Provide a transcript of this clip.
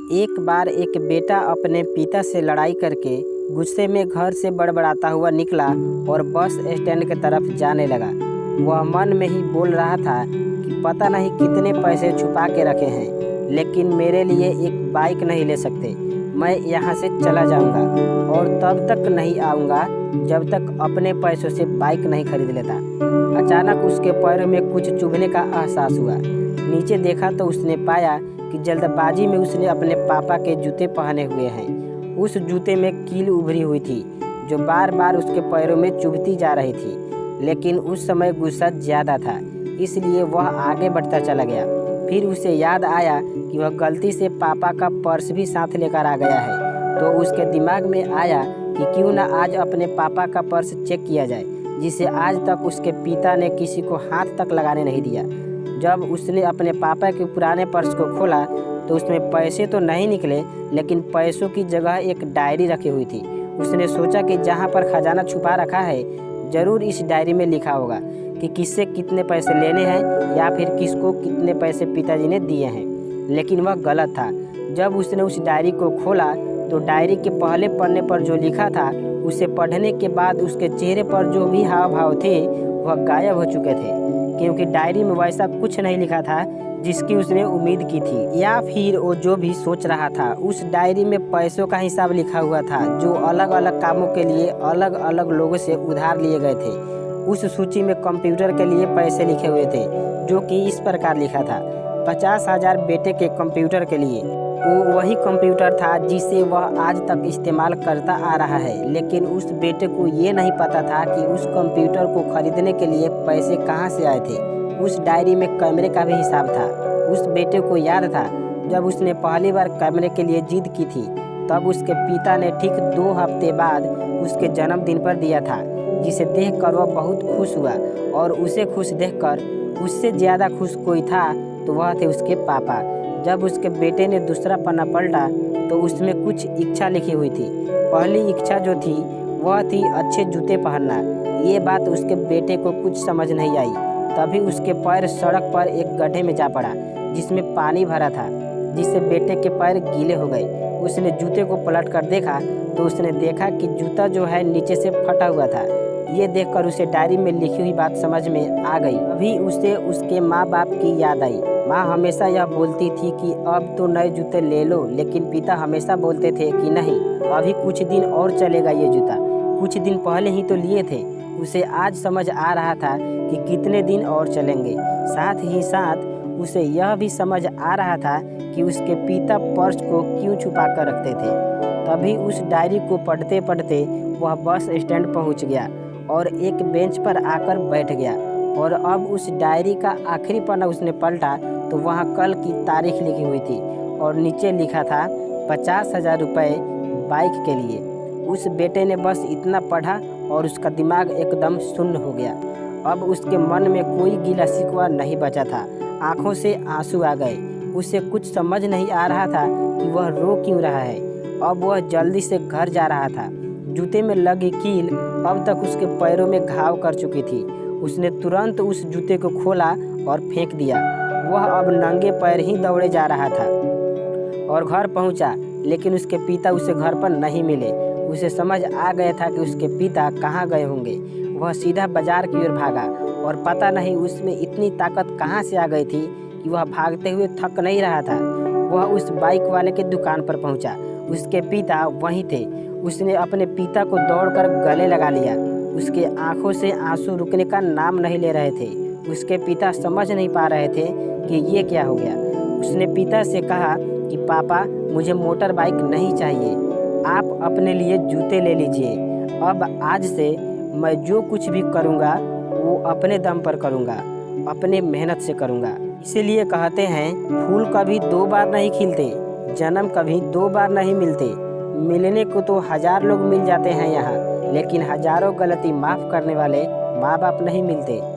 एक बार एक बेटा अपने पिता से लड़ाई करके गुस्से में घर से बड़बड़ाता हुआ निकला और बस स्टैंड की तरफ जाने लगा। वह मन में ही बोल रहा था कि पता नहीं कितने पैसे छुपा के रखे हैं, लेकिन मेरे लिए एक बाइक नहीं ले सकते। मैं यहाँ से चला जाऊँगा और तब तक नहीं आऊँगा जब तक अपने पैसों से बाइक नहीं खरीद लेता। अचानक उसके पैरों में कुछ चुभने का एहसास हुआ। नीचे देखा तो उसने पाया कि जल्दबाजी में उसने अपने पापा के जूते पहने हुए हैं। उस जूते में कील उभरी हुई थी जो बार बार उसके पैरों में चुभती जा रही थी, लेकिन उस समय गुस्सा ज़्यादा था, इसलिए वह आगे बढ़ता चला गया। फिर उसे याद आया कि वह गलती से पापा का पर्स भी साथ लेकर आ गया है, तो उसके दिमाग में आया कि क्यों ना आज अपने पापा का पर्स चेक किया जाए, जिसे आज तक उसके पिता ने किसी को हाथ तक लगाने नहीं दिया। जब उसने अपने पापा के पुराने पर्स को खोला तो उसमें पैसे तो नहीं निकले, लेकिन पैसों की जगह एक डायरी रखी हुई थी। उसने सोचा कि जहाँ पर खजाना छुपा रखा है, ज़रूर इस डायरी में लिखा होगा कि किससे कितने पैसे लेने हैं या फिर किसको कितने पैसे पिताजी ने दिए हैं। लेकिन वह गलत था। जब उसने उस डायरी को खोला तो डायरी के पहले पन्ने पर जो लिखा था, उसे पढ़ने के बाद उसके चेहरे पर जो भी हाव भाव थे वह गायब हो चुके थे, क्योंकि डायरी में वैसा कुछ नहीं लिखा था जिसकी उसने उम्मीद की थी, या फिर वो जो भी सोच रहा था। उस डायरी में पैसों का हिसाब लिखा हुआ था जो अलग अलग कामों के लिए अलग अलग लोगों से उधार लिए गए थे। उस सूची में कंप्यूटर के लिए पैसे लिखे हुए थे, जो कि इस प्रकार लिखा था: 50,000 बेटे के कंप्यूटर के लिए। वो वही कंप्यूटर था जिसे वह आज तक इस्तेमाल करता आ रहा है, लेकिन उस बेटे को ये नहीं पता था कि उस कंप्यूटर को खरीदने के लिए पैसे कहाँ से आए थे। उस डायरी में कैमरे का भी हिसाब था। उस बेटे को याद था जब उसने पहली बार कैमरे के लिए जिद की थी, तब उसके पिता ने ठीक 2 हफ्ते बाद उसके जन्मदिन पर दिया था, जिसे देखकर वह बहुत खुश हुआ। और उसे खुश देखकर उससे ज़्यादा खुश कोई था तो वह थे उसके पापा। जब उसके बेटे ने दूसरा पन्ना पलटा तो उसमें कुछ इच्छा लिखी हुई थी। पहली इच्छा जो थी वह थी अच्छे जूते पहनना। ये बात उसके बेटे को कुछ समझ नहीं आई। तभी उसके पैर सड़क पर एक गड्ढे में जा पड़ा जिसमें पानी भरा था, जिससे बेटे के पैर गीले हो गए। उसने जूते को पलट कर देखा तो उसने देखा कि जूता जो है नीचे से फटा हुआ था। ये देखकर उसे डायरी में लिखी हुई बात समझ में आ गई। अभी उसे उसके माँ बाप की याद आई। माँ हमेशा यह बोलती थी कि अब तो नए जूते ले लो, लेकिन पिता हमेशा बोलते थे कि नहीं, अभी कुछ दिन और चलेगा ये जूता, कुछ दिन पहले ही तो लिए थे। उसे आज समझ आ रहा था कि कितने दिन और चलेंगे। साथ ही साथ उसे यह भी समझ आ रहा था कि उसके पिता पर्स को क्यों छुपा कर रखते थे। तभी उस डायरी को पढ़ते पढ़ते वह बस स्टैंड पहुंच गया और एक बेंच पर आकर बैठ गया। और अब उस डायरी का आखिरी पन्ना उसने पलटा तो वहाँ कल की तारीख लिखी हुई थी और नीचे लिखा था 50,000 रुपये बाइक के लिए। उस बेटे ने बस इतना पढ़ा और उसका दिमाग एकदम शून्य हो गया। अब उसके मन में कोई गिला शिकवा नहीं बचा था। आंखों से आंसू आ गए। उसे कुछ समझ नहीं आ रहा था कि वह रो क्यों रहा है। अब वह जल्दी से घर जा रहा था। जूते में लगी कील अब तक उसके पैरों में घाव कर चुकी थी। उसने तुरंत उस जूते को खोला और फेंक दिया। वह अब नंगे पैर ही दौड़े जा रहा था और घर पहुंचा, लेकिन उसके पिता उसे घर पर नहीं मिले। उसे समझ आ गया था कि उसके पिता कहाँ गए होंगे। वह सीधा बाजार की ओर भागा और पता नहीं उसमें इतनी ताकत कहाँ से आ गई थी कि वह भागते हुए थक नहीं रहा था। वह उस बाइक वाले के दुकान पर पहुंचा। उसके पिता वहीं थे। उसने अपने पिता को दौड़कर गले लगा लिया। उसके आंखों से आंसू रुकने का नाम नहीं ले रहे थे। उसके पिता समझ नहीं पा रहे थे कि ये क्या हो गया। उसने पिता से कहा कि पापा, मुझे मोटर बाइक नहीं चाहिए, आप अपने लिए जूते ले लीजिए। अब आज से मैं जो कुछ भी करूँगा वो अपने दम पर करूँगा, अपने मेहनत से करूँगा। इसीलिए कहते हैं फूल कभी 2 बार नहीं खिलते, जन्म कभी 2 बार नहीं मिलते। मिलने को तो 1000 लोग मिल जाते हैं यहाँ, लेकिन हजारों गलती माफ़ करने वाले माँ बाप नहीं मिलते।